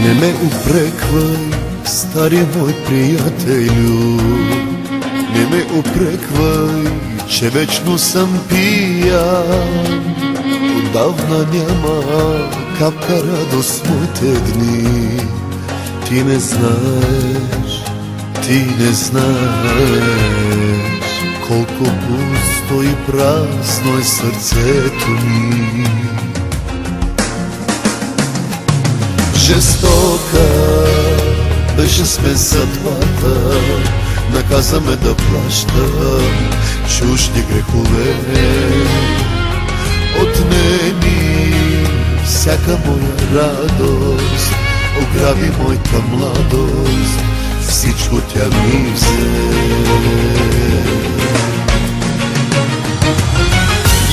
Не ме упреквай, стари мой приятелю, не ме упреквай, че вечно съм пиян. Отдавна няма капка радост в моите дни. Ти не знаеш, ти не знаеш колко пусто и празно е сърцето ми. Жестока беше с мен съдбата, наказа ме да плащам чужди грехове. Отнеми всяка моя радост, ограби моята младост, всичко тя ми взе.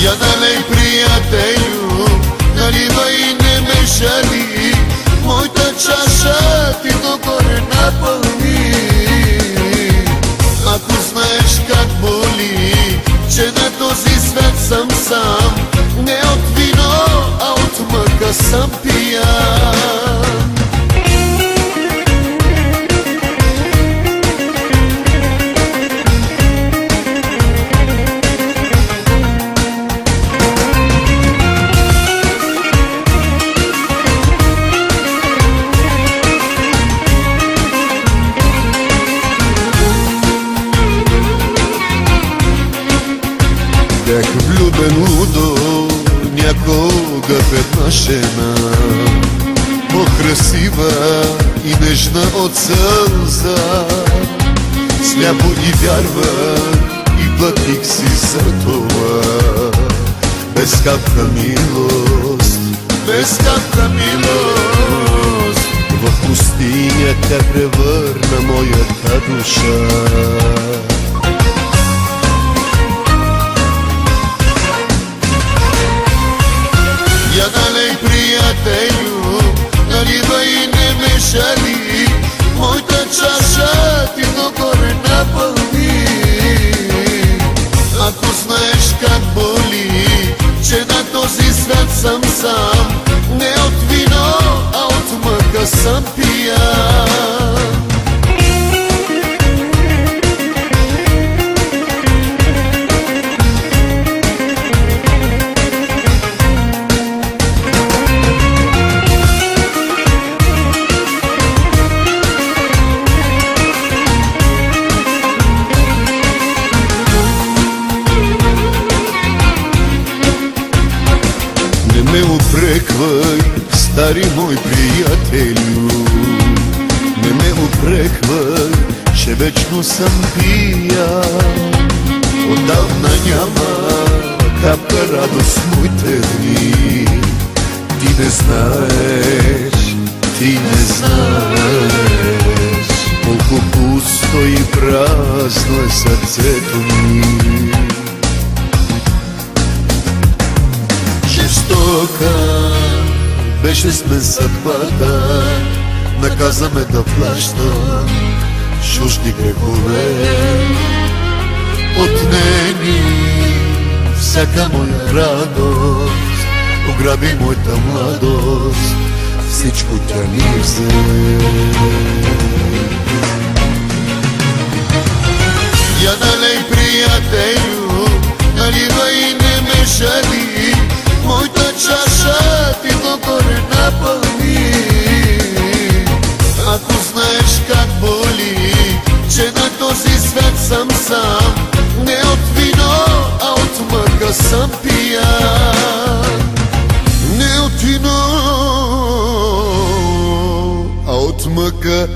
Я налей, приятелю, наливай и не ме жали, моята чаша ти догоре напълни. Ако знаеш как боли, че на този свят съм сам, не от вино, а от мъка съм пиян. Бях влюбен лудо някога в една жена, по-красива и нежна от сълза. Сляпо и вярвах и платих си за това. Без капка милост, без капка милост, в пустиня тя превърна моята душа. Я налей, приятелю, наливай и не ме жали, моята чаша ти догоре напълни. Ако знаеш как боли, че на този свят съм сам, не от вино, а от мъка съм пиян. Не ме упреквай, стари мой приятелю, не ме упреквай, че вечно съм пиян. Отдавна няма капка радост в моите дни. Ти не знаеш, ти не знаеш колко пусто и празно е сърцето ми. Жестока беше с мен съдбата, наказа ме да плащам чужди грехове. Отнеми всяка моя радост, ограби моята младост, всичко тя ми взе. Я налей, приятелю, наливай и не ме жали, моята чаша ти догоре напълни. Ако знаеш как боли, че на този свят съм сам, не от вино, а от мъка съм пиян. Не от вино, а от мъка